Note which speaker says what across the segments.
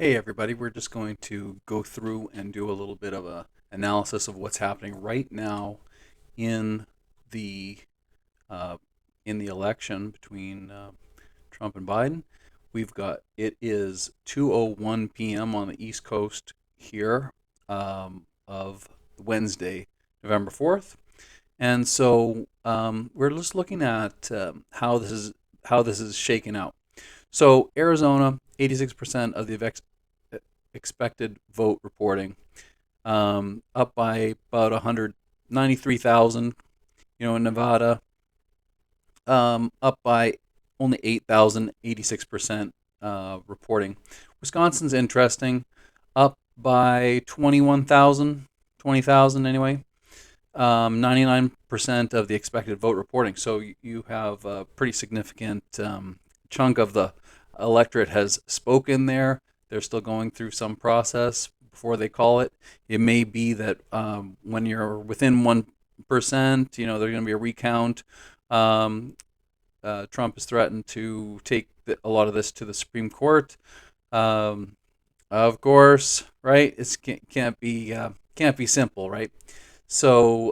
Speaker 1: Hey everybody, we're just going to go through and do a little bit of a analysis of what's happening right now in the uh, in the election between Trump and Biden. It is 2:01 p.m. on the East Coast here of Wednesday, November 4th, and so we're just looking at how this is shaking out. So Arizona, 86% of the expected vote reporting, up by about 193,000. In Nevada, up by only 8,000, 86% reporting. Wisconsin's interesting, up by 21,000, 20,000 anyway. 99% of the expected vote reporting. So you have a pretty significant chunk of the electorate has spoken there. They're still going through some process before they call it. It may be that when you're within 1%, there's going to be a recount. Um, Trump has threatened to take a lot of this to the Supreme Court. Um, of course, right? It can't be simple, right? So,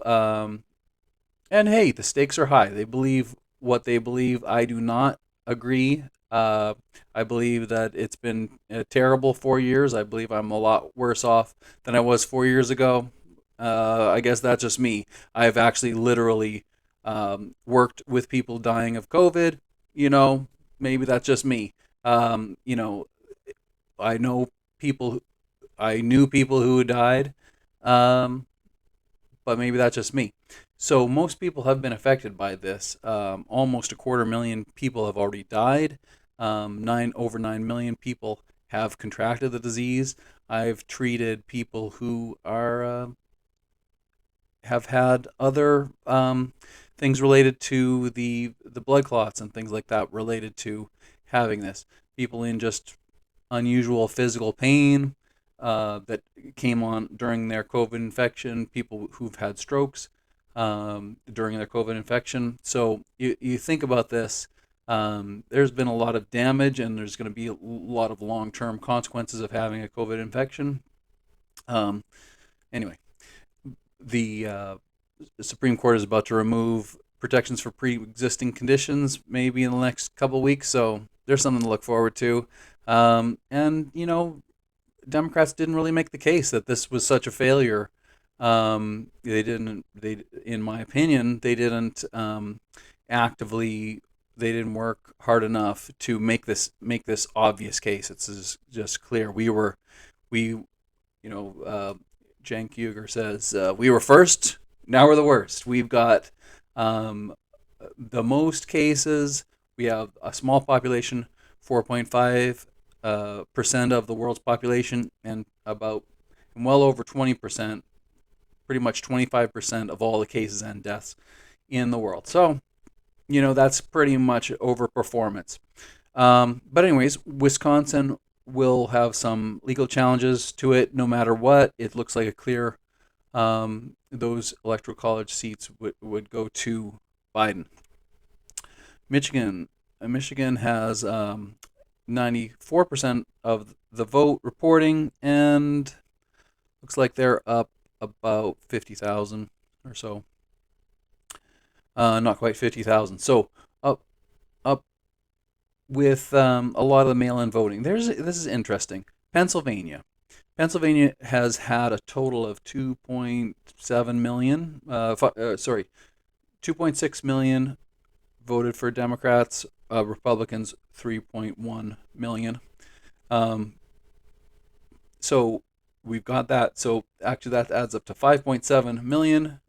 Speaker 1: and hey, the stakes are high. They believe what they believe. I do not agree. I believe that it's been a terrible 4 years. I believe I'm a lot worse off than I was 4 years ago. I guess that's just me. I've actually literally worked with people dying of COVID. You know, maybe that's just me. Um, you know, I know people. I knew people who died. Um, but maybe that's just me. So most people have been affected by this. Almost a quarter million people have already died. Over 9 million people have contracted the disease. I've treated people who are have had other things related to the blood clots and things like that related to having this. People in just unusual physical pain that came on during their COVID infection, people who've had strokes during their COVID infection. So you think about this. There's been a lot of damage, and there's going to be a lot of long term consequences of having a COVID infection. Um, anyway, the Supreme Court is about to remove protections for pre-existing conditions, maybe in the next couple of weeks. So there's something to look forward to. And Democrats didn't really make the case that this was such a failure. They didn't. In my opinion, they didn't actively. They didn't work hard enough to make this obvious case. It's just clear. We you know, Cenk Uygur says, we were first, now we're the worst. We've got um, the most cases. We have a small population, 4.5 percent of the world's population, and well over 20%, pretty much 25% of all the cases and deaths in the world. So, that's pretty much overperformance. But anyways, Wisconsin will have some legal challenges to it no matter what. It looks like a clear those electoral college seats would go to Biden. Michigan. Michigan has 94% of the vote reporting, and looks like they're up about 50,000 or so. Not quite 50,000. So up with a lot of the mail-in voting. This is interesting. Pennsylvania. Pennsylvania has had a total of 2.7 million. Sorry, 2.6 million voted for Democrats. Republicans 3.1 million. Um, so we've got that. So actually, that adds up to 5.7 million.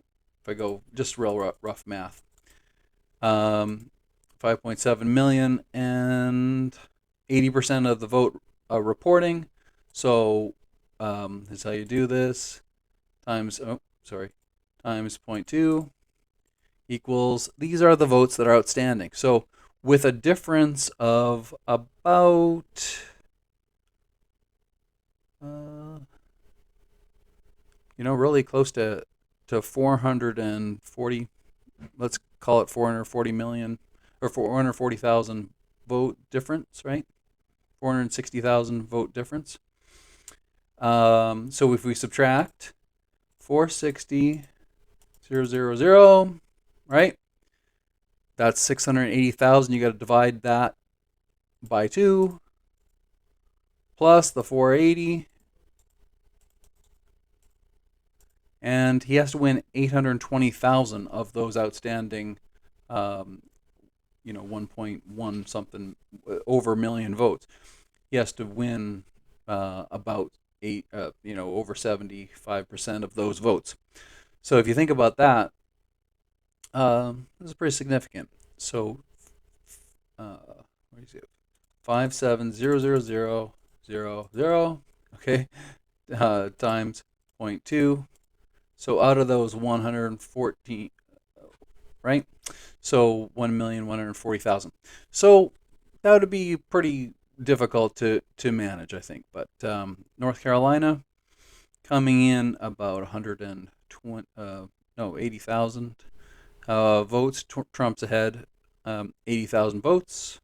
Speaker 1: If I go just real rough math, 5.7 million and 80% of the vote reporting. So is how you do this. Times times zero point 0.2 equals, these are the votes that are outstanding. So with a difference of about uh, really close to 440, let's call it 440 million or 440,000 vote difference, right? 460,000 vote difference. So if we subtract 460,000, right? That's 680,000. You got to divide that by 2 plus the 480, and he has to win 820,000 of those outstanding, um, 1.1 something, over a million votes. He has to win about over 75% of those votes. So if you think about that, this is pretty significant. So, what is it? 57,000,000, okay, times 0.2. So out of those 114, right? So 1,140,000. So that would be pretty difficult to manage, I think. But North Carolina coming in about 120, no, 80,000 votes. Trump's ahead, 80,000 votes.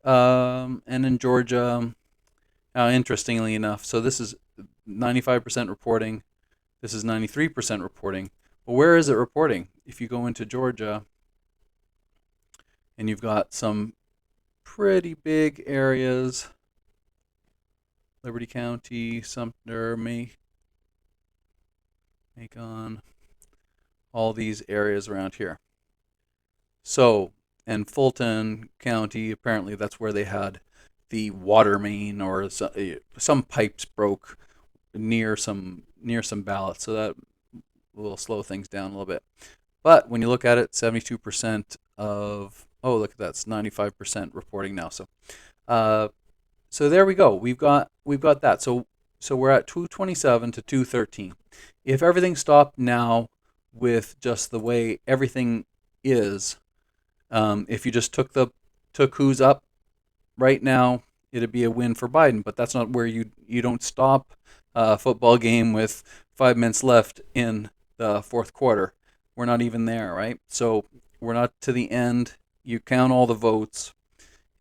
Speaker 1: And in Georgia, interestingly enough, so this is 95% reporting. This is 93% reporting. Well, where is it reporting? If you go into Georgia, and you've got some pretty big areas: Liberty County, Sumter, Macon, all these areas around here. So, and Fulton County, apparently that's where they had the water main, or some pipes broke near some ballots, so that will slow things down a little bit. But when you look at it, 72% of, oh, look at that, it's 95% reporting now. So there we go. We've got that. So we're at 227 to 213. If everything stopped now with just the way everything is, if you just took who's up right now, it'd be a win for Biden. But that's not where you don't stop a football game with 5 minutes left in the fourth quarter. We're not even there, right? So we're not to the end. You count all the votes,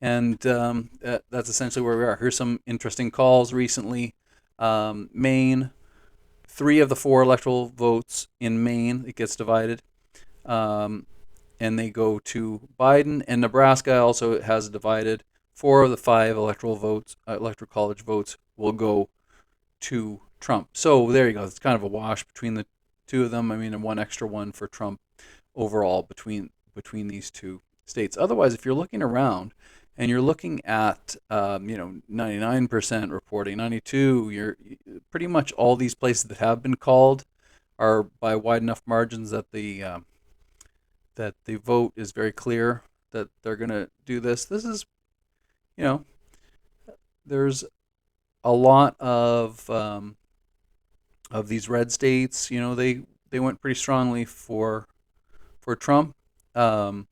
Speaker 1: and that's essentially where we are. Here's some interesting calls recently. Maine, 3 of the 4 electoral votes in Maine, it gets divided, and they go to Biden. And Nebraska also has divided. 4 of the 5 electoral college votes will go to Trump. So there you go. It's kind of a wash between the two of them. I mean, and one extra one for Trump overall between these two states. Otherwise, if you're looking around and you're looking at 99% reporting, 92, you're pretty much all these places that have been called are by wide enough margins that the vote is very clear that they're going to do this. This is, there's a lot of these red states. They went pretty strongly for Trump, but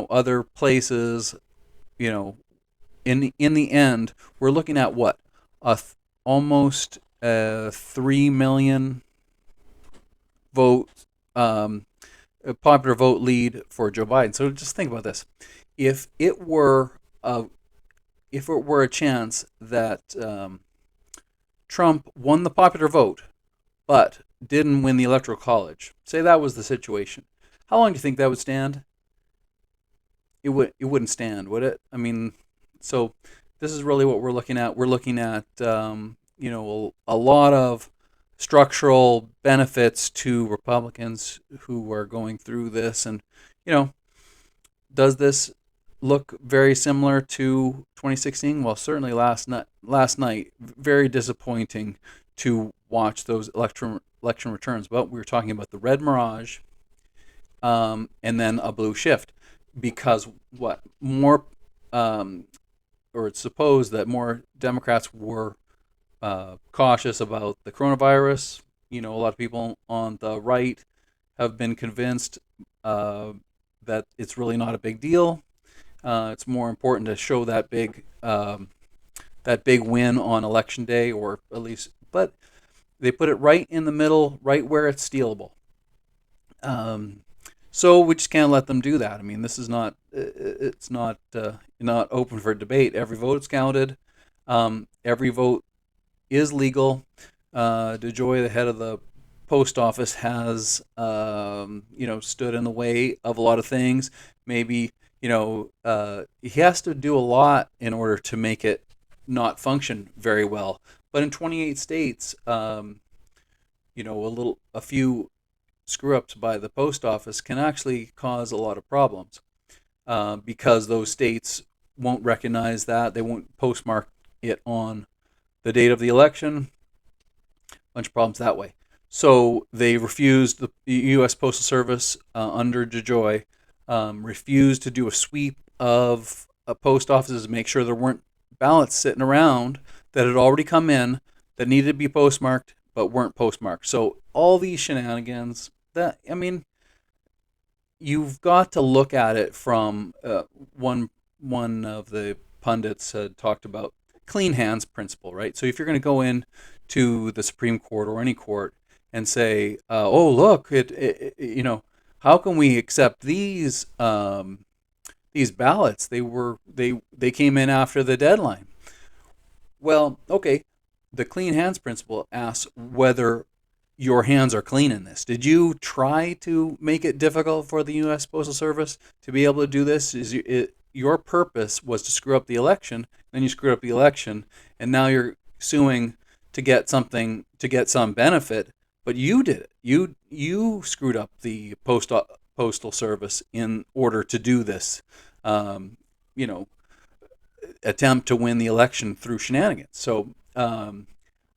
Speaker 1: other places, in the end, we're looking at what, almost 3 million vote, a popular vote lead for Joe Biden. So just think about this: if it were a chance that Trump won the popular vote, but didn't win the electoral college, say that was the situation, how long do you think that would stand? It wouldn't stand, would it? I mean, so this is really what we're looking at. We're looking at a lot of structural benefits to Republicans who are going through this, and does this look very similar to 2016? Well, certainly last night, very disappointing to watch those election returns. But we were talking about the red mirage, and then a blue shift, because what more, or it's supposed that more Democrats were cautious about the coronavirus. A lot of people on the right have been convinced that it's really not a big deal. It's more important to show that big win on election day, or at least, but they put it right in the middle, right where it's stealable. So we just can't let them do that. I mean, this is not, it's not open for debate. Every vote is counted. Every vote is legal. DeJoy, the head of the post office, has stood in the way of a lot of things. Maybe he has to do a lot in order to make it not function very well. But in 28 states, a few screw ups by the post office can actually cause a lot of problems because those states won't recognize that. They won't postmark it on the date of the election. Bunch of problems that way. So they refused, the U.S. Postal Service under DeJoy refused to do a sweep of post offices to make sure there weren't ballots sitting around that had already come in that needed to be postmarked but weren't postmarked. So all these shenanigans, you've got to look at it from one of the pundits had talked about clean hands principle, right? So if you're going to go in to the Supreme Court or any court and say, "Oh, look, how can we accept these ballots? They came in after the deadline." Well, okay, the clean hands principle asks whether your hands are clean in this. Did you try to make it difficult for the U.S. Postal Service to be able to do this? Your purpose was to screw up the election, then you screwed up the election, and now you're suing to get some benefit, but you did it. You screwed up the postal service in order to do this, you know, attempt to win the election through shenanigans. So we're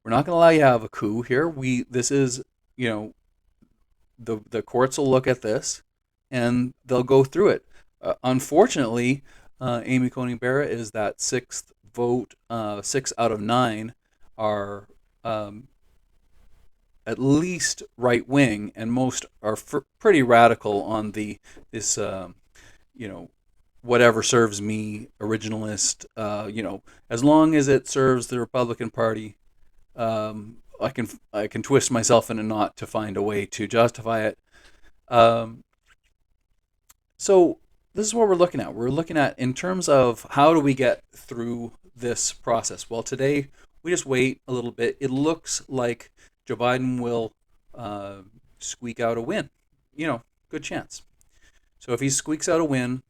Speaker 1: not going to allow you to have a coup here. This is, the courts will look at this and they'll go through it. Unfortunately, Amy Coney Barrett is that sixth vote. 6 out of 9 are at least right wing, and most are pretty radical on this whatever serves me originalist. As long as it serves the Republican Party, I can twist myself in a knot to find a way to justify it. So this is what we're looking at. We're looking at in terms of how do we get through this process. Well, today we just wait a little bit. It looks like Joe Biden will squeak out a win. Good chance. So if he squeaks out a win,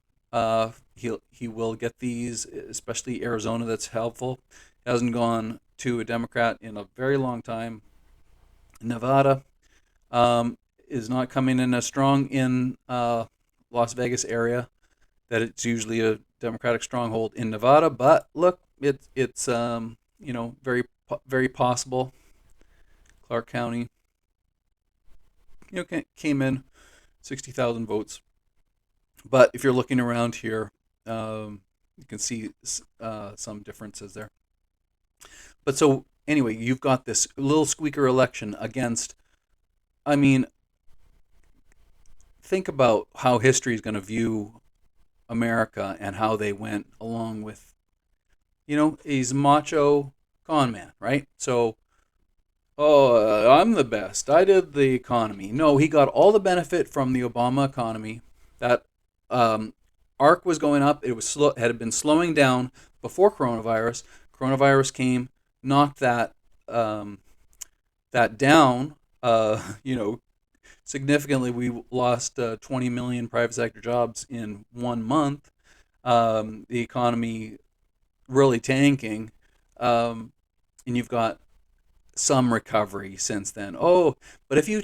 Speaker 1: he will get these, especially Arizona. That's helpful. Hasn't gone to a Democrat in a very long time. Nevada is not coming in as strong in Las Vegas area that it's usually a Democratic stronghold in Nevada. But look, it's very very possible. Clark County, came in 60,000 votes. But if you're looking around here, you can see some differences there. But so anyway, you've got this little squeaker election against, think about how history is going to view America and how they went along with, he's macho ConMan, right? So, I'm the best. I did the economy. No, he got all the benefit from the Obama economy. That arc was going up. It was had been slowing down before coronavirus. Coronavirus came, knocked that down. Significantly. We lost 20 million private sector jobs in 1 month. The economy really tanking, and you've got some recovery since then. Oh, but if you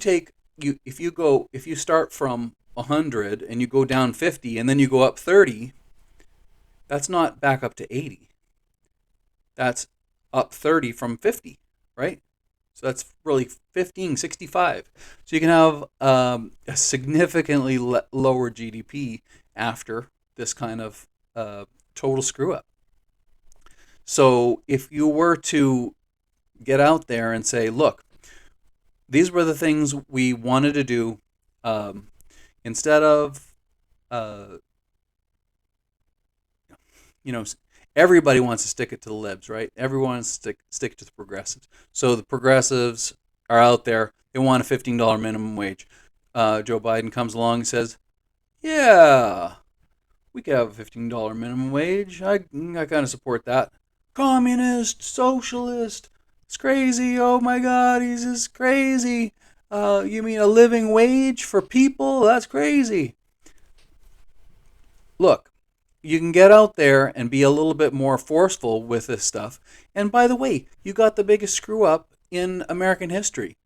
Speaker 1: start from 100 and you go down 50 and then you go up 30, that's not back up to 80. That's up 30 from 50, right? So that's really 65. So you can have a significantly lower GDP after this kind of total screw up. So if you were to get out there and say, look, these were the things we wanted to do, instead of, everybody wants to stick it to the libs, right? Everyone wants to stick to the progressives. So the progressives are out there. They want a $15 minimum wage. Joe Biden comes along and says, yeah, we could have a $15 minimum wage. I kind of support that. communist, socialist. It's crazy. Oh my God, he's just crazy. You mean a living wage for people? That's crazy. Look, you can get out there and be a little bit more forceful with this stuff. And by the way, you got the biggest screw up in American history.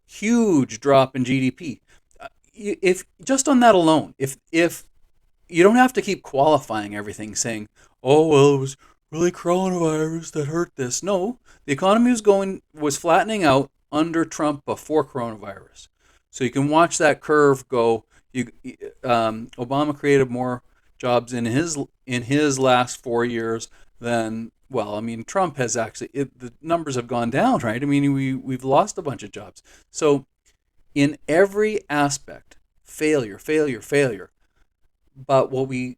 Speaker 1: Huge drop in GDP. If just on that alone, if you don't have to keep qualifying everything, saying, "Oh well, it was really coronavirus that hurt this." No, the economy was flattening out under Trump before coronavirus. So you can watch that curve go. Obama created more jobs in his last 4 years than, well, I mean, Trump has actually, the numbers have gone down, right? I mean, we've lost a bunch of jobs. So in every aspect, failure, failure, failure. But what we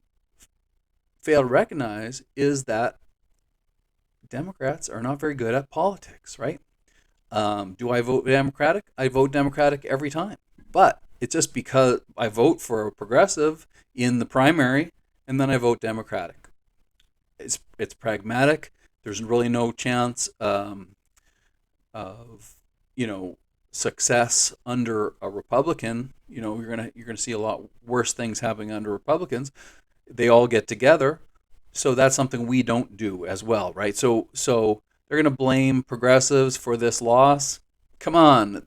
Speaker 1: fail to recognize is that Democrats are not very good at politics, right? Do I vote Democratic? I vote Democratic every time. But it's just because I vote for a progressive in the primary and then I vote Democratic. It's pragmatic. There's really no chance of success under a Republican. You're gonna see a lot worse things happening under Republicans. They all get together, so that's something we don't do as well, right? So they're gonna blame progressives for this loss. Come on,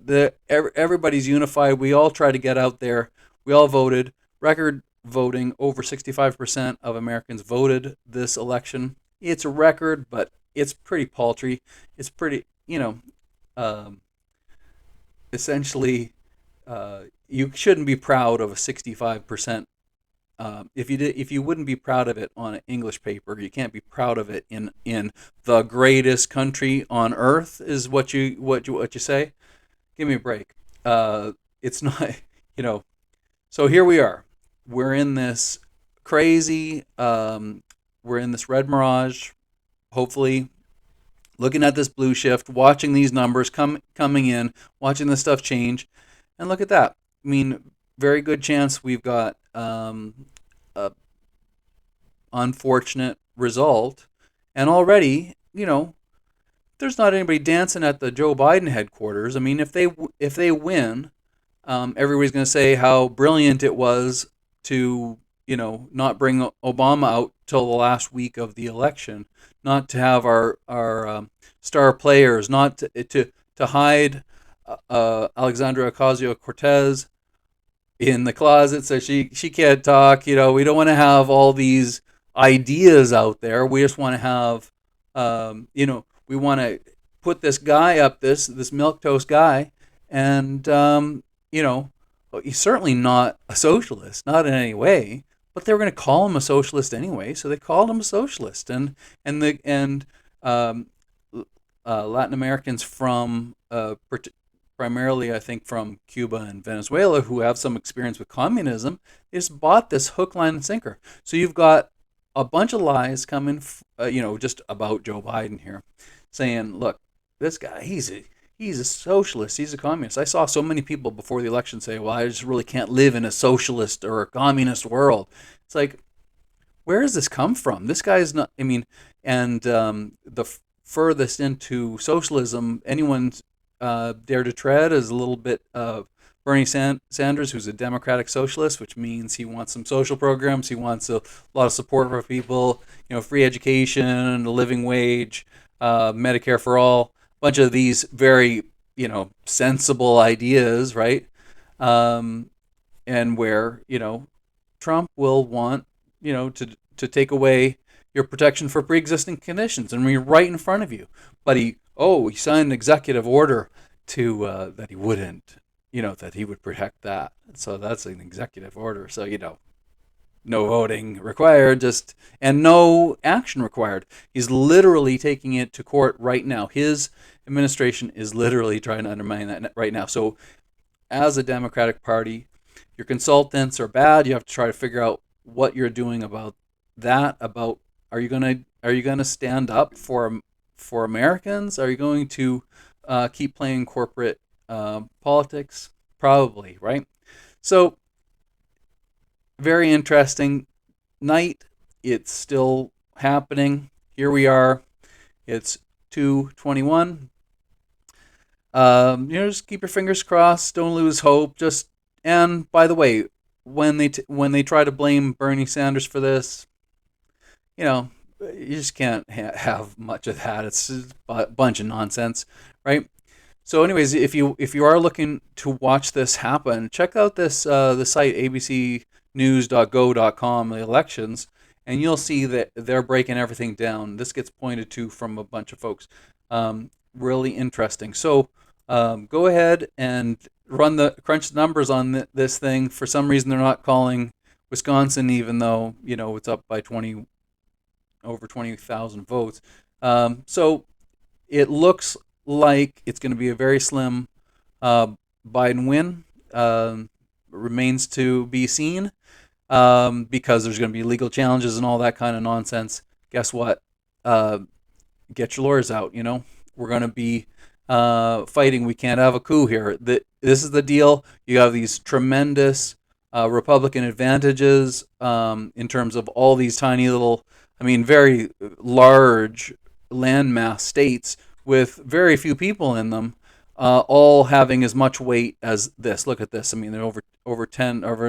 Speaker 1: everybody's unified. We all try to get out there. We all voted. Record voting. Over 65% of Americans voted this election. It's a record, but it's pretty paltry. It's pretty, um, essentially, you shouldn't be proud of a 65%. If you wouldn't be proud of it on an English paper, you can't be proud of it in the greatest country on earth. Is what you say? Give me a break. It's not, you know. So here we are. We're in this crazy. We're in this red mirage. Hopefully, looking at this blue shift, watching these numbers coming in, watching this stuff change, and look at that. I mean, very good chance we've got a unfortunate result, and already, there's not anybody dancing at the Joe Biden headquarters. I mean, if they win, everybody's going to say how brilliant it was to not bring Obama out till the last week of the election, not to have our star players, not to hide Alexandria Ocasio Cortez in the closet so she can't talk. We don't want to have all these ideas out there. We just want to have, we want to put this guy up, this milk toast guy, and he's certainly not a socialist, not in any way. But they were going to call him a socialist anyway, so they called him a socialist. And Latin Americans from primarily, I think, from Cuba and Venezuela, who have some experience with communism, they just bought this hook, line, and sinker. So you've got a bunch of lies coming, just about Joe Biden here, saying, "Look, this guy, he's a socialist, he's a communist." I saw so many people before the election say, "Well, I just really can't live in a socialist or a communist world." It's like, where does this come from? This guy is not. I mean, and the furthest into socialism anyone dare to tread is a little bit of Bernie Sanders, who's a democratic socialist, which means he wants some social programs. He wants a lot of support for people, free education, a living wage, Medicare for all, a bunch of these very, sensible ideas, right? And where, Trump will want, to take away your protection for pre-existing conditions and we're right in front of you. But he signed an executive order to that he wouldn't, that he would protect that. So that's an executive order. So, no voting required, and no action required. He's literally taking it to court right now. His administration is literally trying to undermine that right now. So as a Democratic Party, your consultants are bad. You have to try to figure out what you're doing about that. Are you gonna stand up for Americans? Are you going to keep playing corporate politics? Probably, right? So very interesting night. It's still happening. here we are. It's 2:21. Just keep your fingers crossed. Don't lose hope. And by the way, when they try to blame Bernie Sanders for this, you know, you just can't have much of that. It's just a bunch of nonsense, right? So, anyways, if you are looking to watch this happen, check out the site abcnews.go.com, the elections, and you'll see that they're breaking everything down. This gets pointed to from a bunch of folks. Really interesting. So, go ahead and crunch the numbers on this thing. For some reason, they're not calling Wisconsin, even though it's up by over 20,000 votes. So it looks like it's going to be a very slim Biden win. Remains to be seen because there's going to be legal challenges and all that kind of nonsense. Guess what? Get your lawyers out. We're going to be fighting. We can't have a coup here. This is the deal. You have these tremendous Republican advantages in terms of all these tiny little, very large landmass states with very few people in them, all having as much weight as this. Look at this. There are over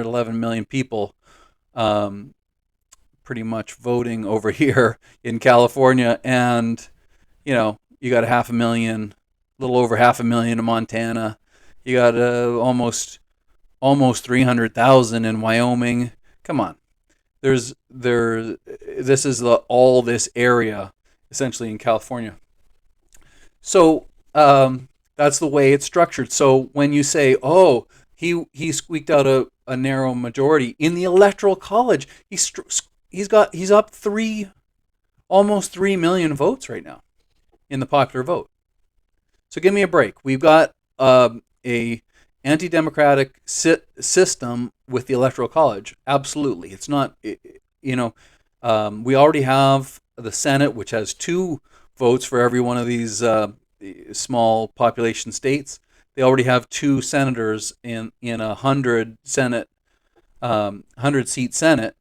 Speaker 1: 11 million people pretty much voting over here in California, and you got a little over half a million in Montana. You got almost 300,000 in Wyoming. Come on. This is all this area essentially in California. So that's the way it's structured. So when you say, oh, he squeaked out a narrow majority in the electoral college, he's up almost 3 million votes right now in the popular vote. So give me a break. We've got a anti-democratic system with the electoral college. Absolutely. It's not, we already have the Senate, which has 2 votes for every one of these small population states. They already have 2 senators in a 100 seat Senate.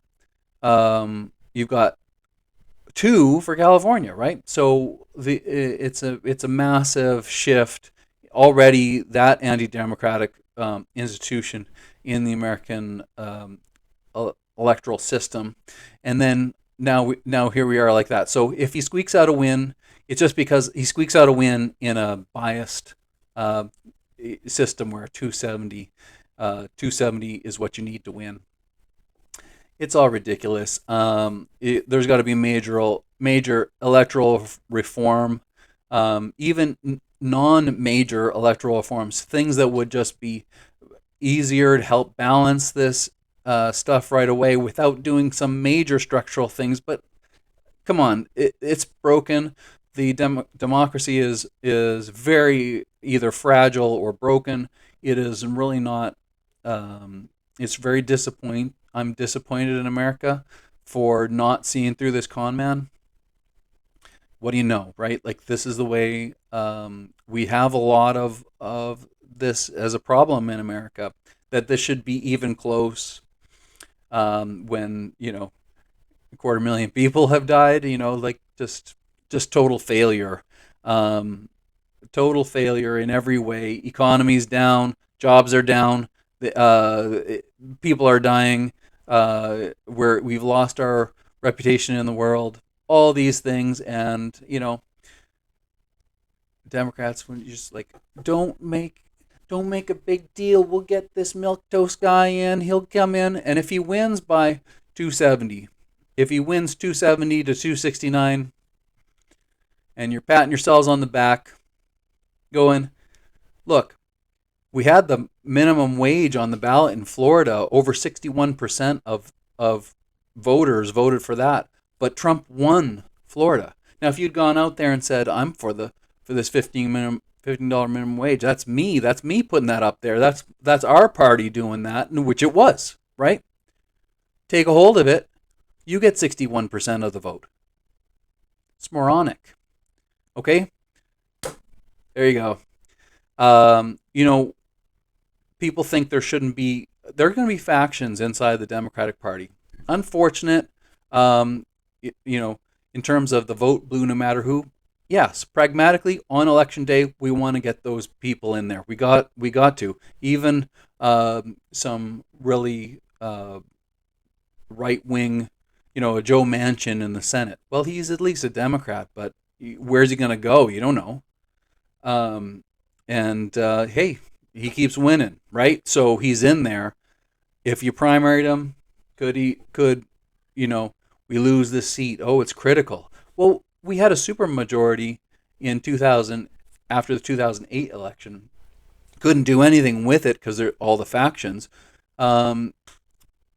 Speaker 1: You've got 2 for California, right? So it's a massive shift already, that anti-democratic institution in the American electoral system, and then now here we are like that. So if he squeaks out a win, it's just because he squeaks out a win in a biased system where 270 is what you need to win. It's all ridiculous. There's got to be major electoral reform, even non-major electoral reforms, things that would just be easier to help balance this stuff right away without doing some major structural things. But come on, it's broken. The democracy is very either fragile or broken. It is really not. It's very disappointing. I'm disappointed in America for not seeing through this ConMan. What do you know, right? Like, this is the way we have a lot of this as a problem in America, that this should be even close when, 250,000 people have died, like just total failure. Total failure in every way. Economy's down, jobs are down, people are dying, we've lost our reputation in the world. All these things, and Democrats, when you just like, don't make a big deal. We'll get this milquetoast guy in. He'll come in, and if he wins by 270, if he wins 270 to 269, and you're patting yourselves on the back, going, look, we had the minimum wage on the ballot in Florida. Over 61% of voters voted for that. But Trump won Florida. Now, if you'd gone out there and said, I'm for this $15 minimum wage, that's me putting that up there. That's our party doing that, which it was, right? Take a hold of it. You get 61% of the vote. It's moronic. Okay? There you go. People think there are going to be factions inside the Democratic Party. Unfortunate. in terms of the vote blue no matter who, yes, pragmatically on election day we want to get those people in there. We got to even some really right wing, a Joe Manchin in the Senate. Well, he's at least a Democrat, but where's he going to go? You don't know. Um, and hey, he keeps winning, right? So he's in there. If you primaried him, could you know we lose this seat? Oh, it's critical. Well, we had a supermajority in 2000 after the 2008 election. Couldn't do anything with it because they're all the factions. Um,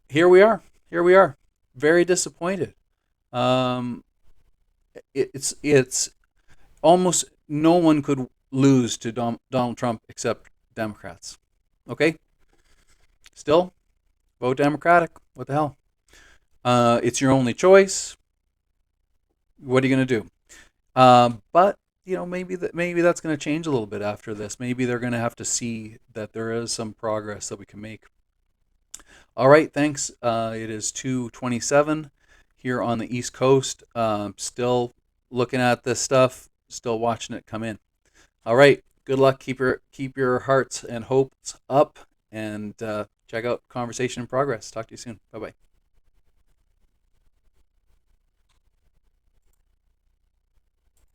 Speaker 1: here we are. Here we are. Very disappointed. Um, it's almost no one could lose to Donald Trump except Democrats. Okay, still vote Democratic. What the hell? It's your only choice. What are you going to do? But maybe that's going to change a little bit after this. Maybe they're going to have to see that there is some progress that we can make. All right, thanks. It is 2:27 here on the East Coast. Still looking at this stuff. Still watching it come in. All right. Good luck. Keep your hearts and hopes up, and check out Conversation in Progress. Talk to you soon. Bye bye.